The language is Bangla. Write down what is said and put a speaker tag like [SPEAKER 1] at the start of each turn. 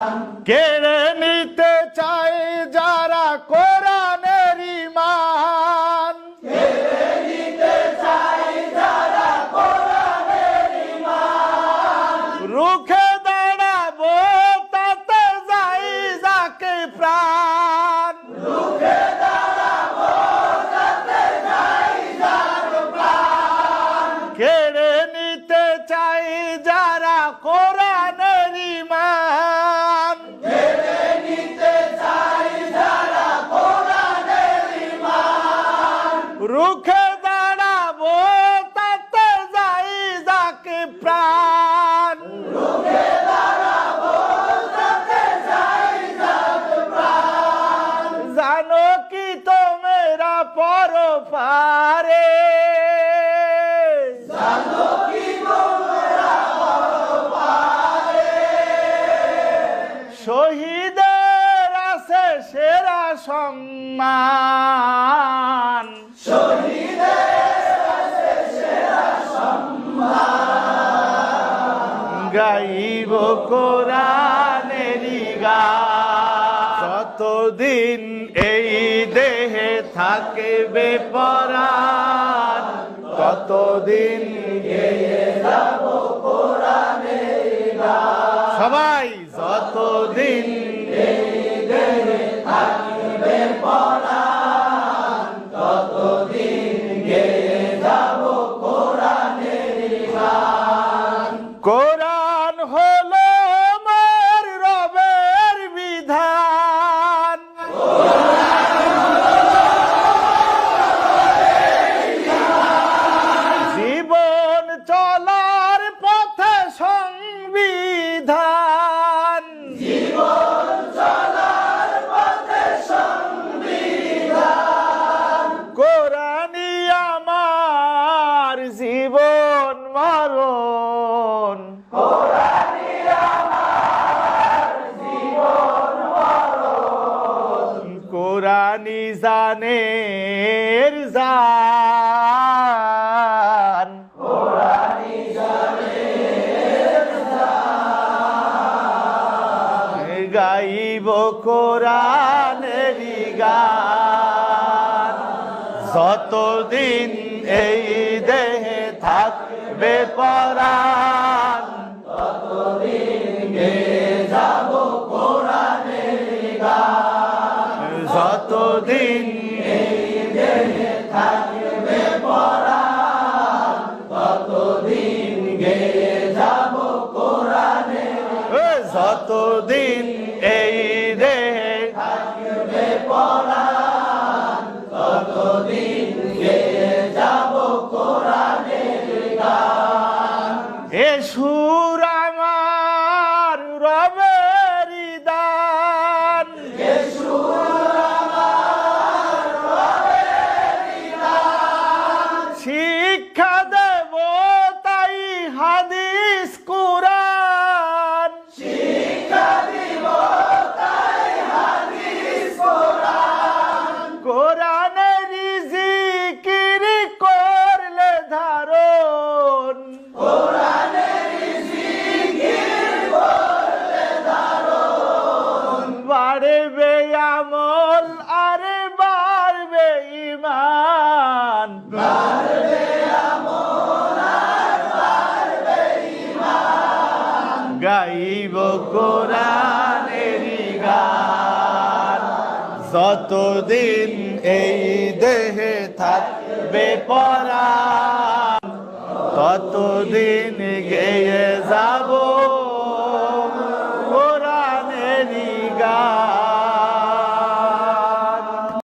[SPEAKER 1] কেড়ে নিতে চায় যারা কোরআনের ঈমান,
[SPEAKER 2] কেড়ে নিতে চায় যারা কোরআনের ঈমান,
[SPEAKER 1] রুখে দাঁড়াবো তাতে যাই যাকে প্রাণ,
[SPEAKER 2] রুখে দাঁড়াবো তাতে যাই যাকে প্রাণ,
[SPEAKER 1] কেড়ে নিতে চাই যারা কোরআনের ঈমান,
[SPEAKER 2] কেড়ে নিতে চায় যারা কোরআনের ঈমান,
[SPEAKER 1] রুখে দাঁড়াবো তাতে যাই যাকে প্রাণ,
[SPEAKER 2] রুখে দাঁড়াবো তাতে যাই যাকে প্রাণ।
[SPEAKER 1] জানো কি তোমরা পরপারে,
[SPEAKER 2] জানো কি তোমরা পরপারে,
[SPEAKER 1] শহীদের আছে সেরা সম্মান,
[SPEAKER 2] শহীদের আছে সেরা সম্মান,
[SPEAKER 1] গাইব কোরআনেরই গান, যতদিন এই দেহে থাকবে পরাণ, ততদিন
[SPEAKER 2] গেয়ে যাব কোরআনের গান।
[SPEAKER 1] সবাই যতদিন
[SPEAKER 2] এই দেহে থাকিবে পরাণ, ততদিন গেয়ে যাব কোরআনের গান।
[SPEAKER 1] কোরআন হলো আমার রবের বিধান, জীবন চলার পথে সংবিধান,
[SPEAKER 2] জীবন চলার পথে সংবিধান,
[SPEAKER 1] কোরআনই আমার জীবন মরণ,
[SPEAKER 2] কোরআনই আমার জীবন মরণ,
[SPEAKER 1] কোরআনই জানের জান,
[SPEAKER 2] কোরআনই জানের জান।
[SPEAKER 1] গাইব কোরআনেরই গান, যতদিন এই দেহে থাকবে পরাণ,
[SPEAKER 2] ততদিন গেয়ে যাব কোরআনের গান।
[SPEAKER 1] যতদিন
[SPEAKER 2] এই দেহে থাকবে পরাণ, ততদিন গেয়ে যাব কোরআনের গান।
[SPEAKER 1] যতদিন এই দেহে
[SPEAKER 2] থাকবে পরাণ, ততদিন গেয়ে যাব কোরআনের গান।
[SPEAKER 1] এ সুর আমার রবেরই দান,
[SPEAKER 2] এ সুর আমার রবেরই দান,
[SPEAKER 1] শিক্ষা দেব তাই হাদিস কুরআন,
[SPEAKER 2] শিক্ষা দিব তাই হাদিস কোরআন,
[SPEAKER 1] কোরআনেরই জিকির করলে ধারণ,
[SPEAKER 2] কোরআনের জিকির করলে ধারণ,
[SPEAKER 1] বাড়বে আমল আর বাড়বে ঈমান,
[SPEAKER 2] বাড়বে আমল আর বাড়বে ঈমান,
[SPEAKER 1] গাইব কোরআনেরই গান, যতদিন এই দেহে থাকবে পরাণ, ততদিন গেয়ে